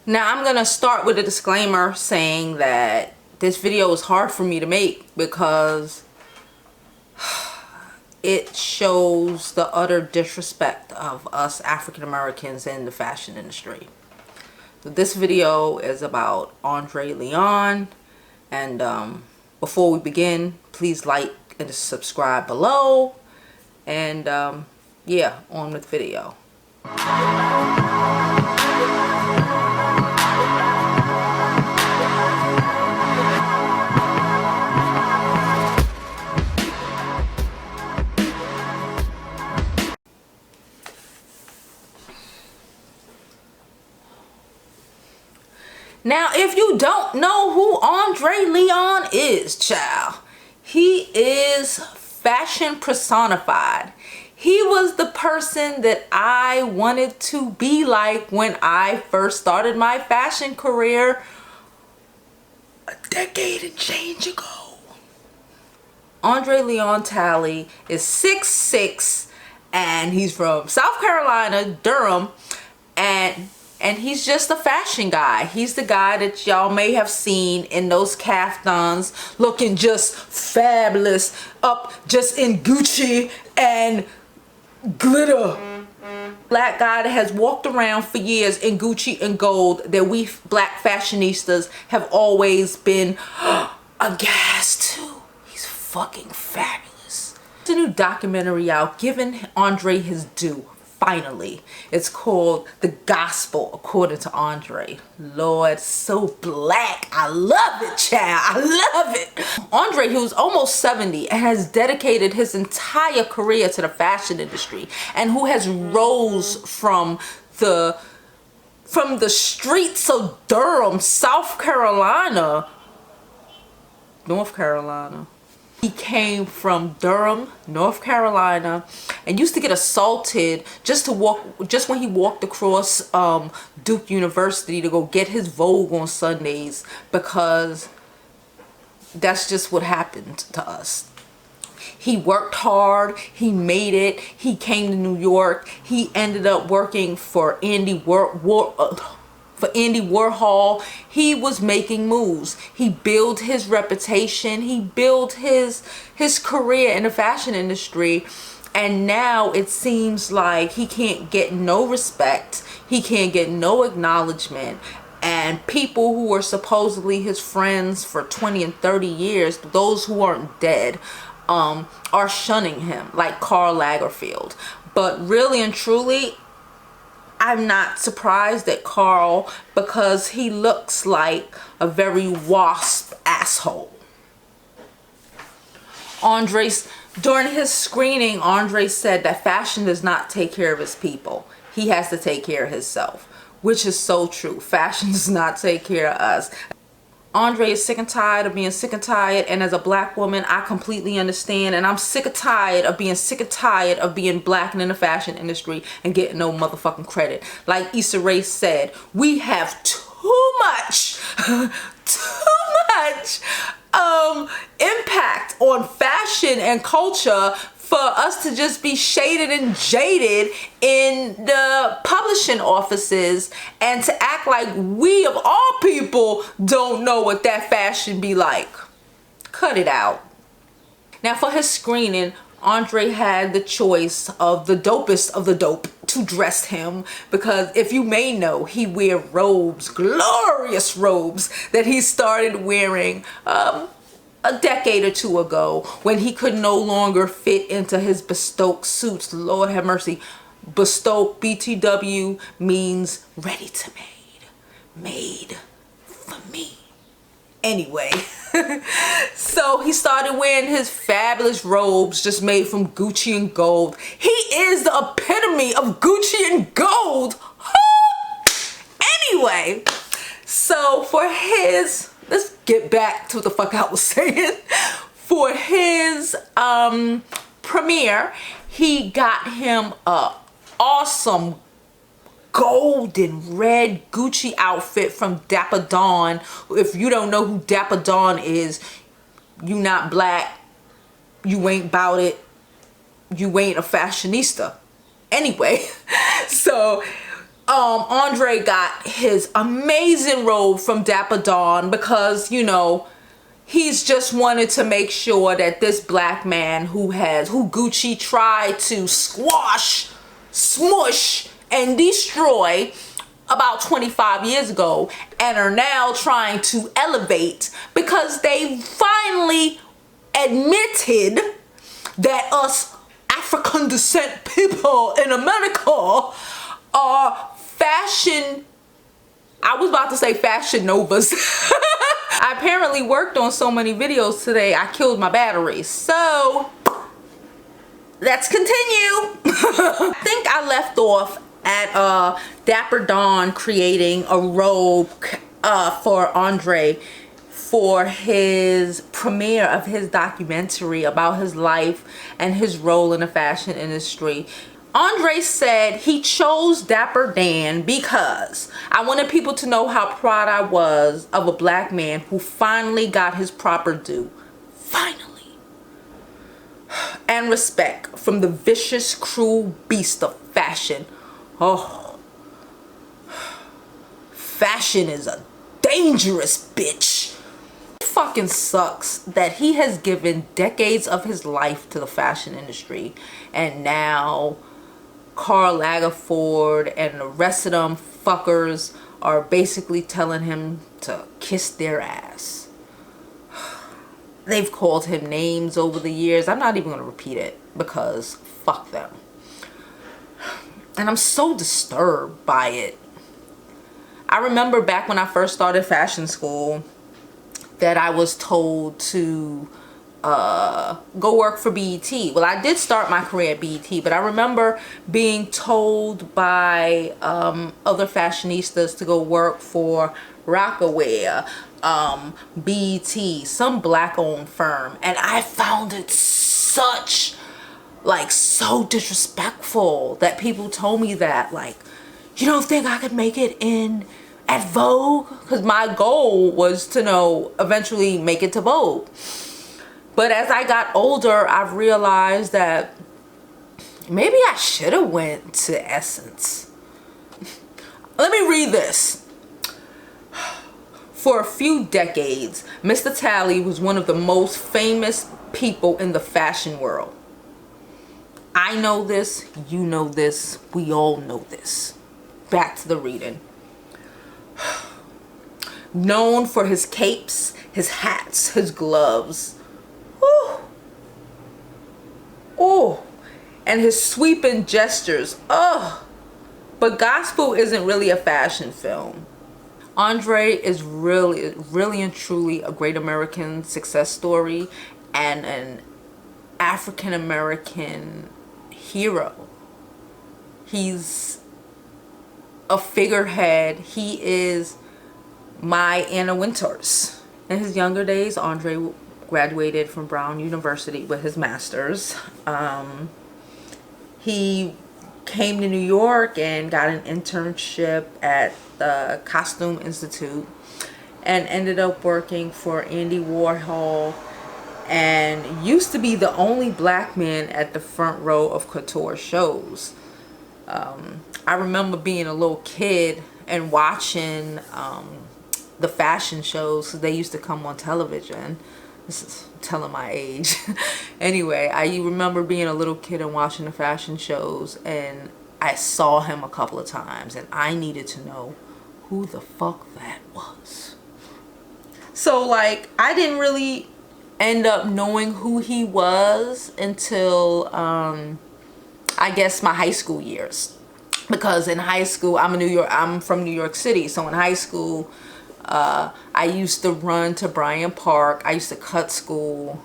Now I'm gonna start with a disclaimer saying that this video is hard for me to make because it shows the utter disrespect of us African Americans in the fashion industry. So this video is about André Leon, and before we begin, please like and subscribe below, and yeah, on with the video. Now, if you don't know who André Leon is, child, he is fashion personified. He was the person that I wanted to be like when I first started my fashion career a decade and change ago. André Leon Talley is 6'6", and he's from South Carolina, Durham, and he's just a fashion guy. He's the guy that y'all may have seen in those kaftans, looking just fabulous, up just in Gucci and glitter. Black guy that has walked around for years in Gucci and gold, that we black fashionistas have always been aghast to. He's fucking fabulous. There's a new documentary out giving Andre his due. Finally, it's called The Gospel According to André. Lord, so black. I love it, child. I love it. André, who's almost 70 and has dedicated his entire career to the fashion industry, and who has rose from the streets of Durham, South Carolina, North Carolina. He came from Durham, North Carolina, and used to get assaulted just when he walked across Duke University to go get his Vogue on Sundays, because that's just what happened to us. He worked hard, he made it, he came to New York, he ended up working for Andy Warhol. He was making moves. He built his reputation. He built his career in the fashion industry. And now it seems like he can't get no respect. He can't get no acknowledgement. And people who were supposedly his friends for 20 and 30 years, those who aren't dead, are shunning him, like Karl Lagerfeld. But really and truly, I'm not surprised at Karl, because he looks like a very wasp asshole. During his screening, André said that fashion does not take care of his people. He has to take care of himself, which is so true. Fashion does not take care of us. André is sick and tired of being sick and tired, and as a black woman, I completely understand, and I'm sick and tired of being black and in the fashion industry and getting no motherfucking credit. Like Issa Rae said, we have too much impact on fashion and culture for us to just be shaded and jaded in the publishing offices, and to act like we of all people don't know what that fashion be like. Cut it out. Now, for his screening, André had the choice of the dopest of the dope to dress him, because if you may know, he wear robes, glorious robes that he started wearing a decade or two ago, when he could no longer fit into his bespoke suits. Lord have mercy. Bespoke, BTW, means ready to made for me. Anyway, so he started wearing his fabulous robes just made from Gucci and gold. He is the epitome of Gucci and gold. Anyway, so for his, let's get back to what the fuck I was saying. For his premiere, he got him a awesome golden red Gucci outfit from Dapper Dawn. If you don't know who Dapper Dawn is, you not black, you ain't bout it, you ain't a fashionista. Anyway, so Andre got his amazing robe from Dapper Dan because, you know, he's just wanted to make sure that this black man who Gucci tried to squash, smush, and destroy about 25 years ago and are now trying to elevate because they finally admitted that us African descent people in America are fashion, I was about to say fashion novas. I apparently worked on so many videos today, I killed my batteries. So let's continue. I think I left off at Dapper Dan creating a robe for Andre for his premiere of his documentary about his life and his role in the fashion industry. Andre said he chose Dapper Dan because I wanted people to know how proud I was of a black man who finally got his proper due. Finally. And respect from the vicious, cruel beast of fashion. Oh. Fashion is a dangerous bitch. It fucking sucks that he has given decades of his life to the fashion industry and now Karl Lagerfeld and the rest of them fuckers are basically telling him to kiss their ass. They've called him names over the years. I'm not even going to repeat it because fuck them. And I'm so disturbed by it. I remember back when I first started fashion school that I was told to go work for BET. Well, I did start my career at BET, but I remember being told by other fashionistas to go work for Rockaware, BET, some black-owned firm, and I found it such, like, so disrespectful that people told me that, like, you don't think I could make it in at Vogue? Because my goal was to eventually make it to Vogue. But as I got older, I've realized that maybe I should have went to Essence. Let me read this. For a few decades, Mr. Talley was one of the most famous people in the fashion world. I know this, you know this, we all know this. Back to the reading. Known for his capes, his hats, his gloves. Ooh. Ooh. And his sweeping gestures. Oh. But gospel isn't really a fashion film. Andre is really and truly a great American success story and an African American hero. He's a figurehead. He is my Anna Winters. In his younger days, Andre graduated from Brown University with his master's. He came to New York and got an internship at the Costume Institute and ended up working for Andy Warhol and used to be the only black man at the front row of couture shows. I remember being a little kid and watching the fashion shows. They used to come on television. This is telling my age. Anyway, I remember being a little kid and watching the fashion shows, and I saw him a couple of times, and I needed to know who the fuck that was. So, like, I didn't really end up knowing who he was until, I guess, my high school years. Because in high school, I'm from New York City, so in high school, I used to run to Bryant Park. I used to cut school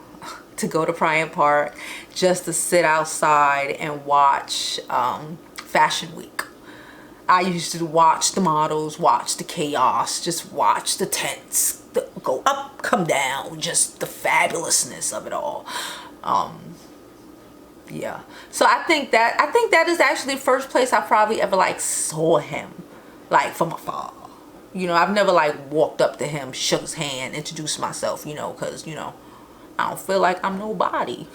to go to Bryant Park just to sit outside and watch Fashion Week. I used to watch the models, watch the chaos, just watch the tents go up, come down, just the fabulousness of it all. Yeah, so I think that is actually the first place I probably ever like saw him, like from afar. You know, I've never like walked up to him, shook his hand, introduced myself, you know, because, you know, I don't feel like I'm nobody.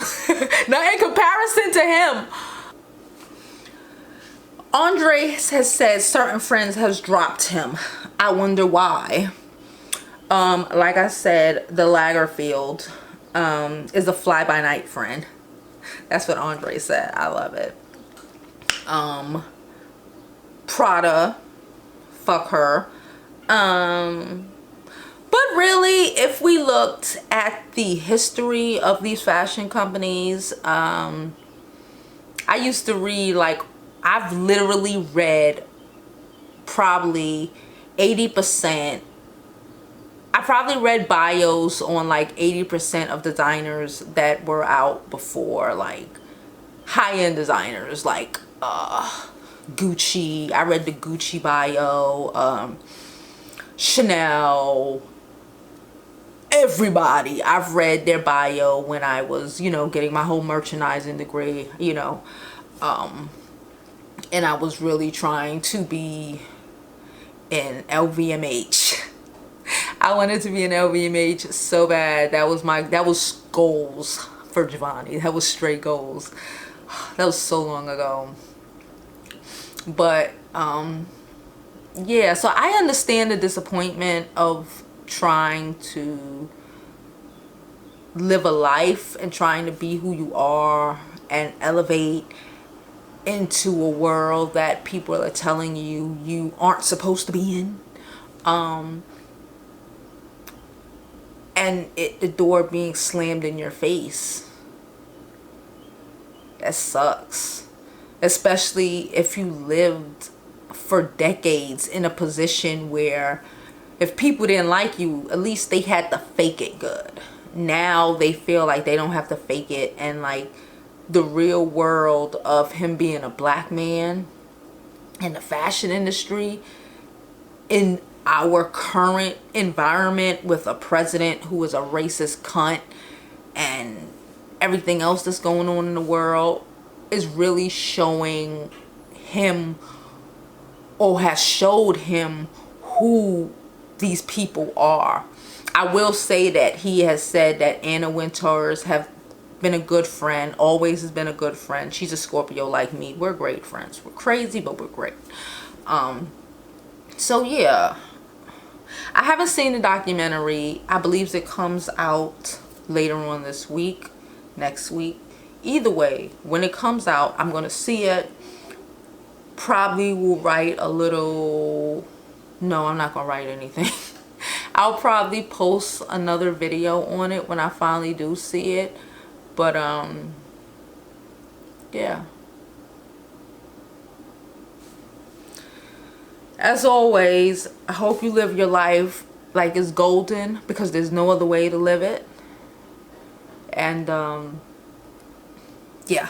Now in comparison to him. Andre has said certain friends has dropped him. I wonder why. Like I said, the Lagerfield is a fly-by-night friend. That's what Andre said. I love it. Prada, fuck her. But really, if we looked at the history of these fashion companies, I used to read, like, I've literally read probably 80%. I probably read bios on like 80% of designers that were out before, like high-end designers like Gucci. I read the Gucci bio, Chanel, everybody. I've read their bio when I was, you know, getting my whole merchandising degree, you know, and I was really trying to be in LVMH. I wanted to be in LVMH so bad. That was goals for Giovanni. That was straight goals. That was so long ago. But yeah, so I understand the disappointment of trying to live a life and trying to be who you are and elevate into a world that people are telling you you aren't supposed to be in. And the door being slammed in your face. That sucks. Especially if you lived for decades in a position where if people didn't like you, at least they had to fake it good. Now they feel like they don't have to fake it, and like the real world of him being a black man in the fashion industry in our current environment with a president who is a racist cunt and everything else that's going on in the world is really showing him, or has showed him, who these people are. I will say that he has said that Anna Wintour's have been a good friend, always has been a good friend. She's a Scorpio like me. We're great friends. We're crazy, but we're great. So yeah, I haven't seen the documentary. I believe it comes out later on this week, next week. Either way, when it comes out, I'm going to see it. Probably will write a little... No, I'm not going to write anything. I'll probably post another video on it when I finally do see it. But, yeah. As always, I hope you live your life like it's golden, because there's no other way to live it. And, yeah.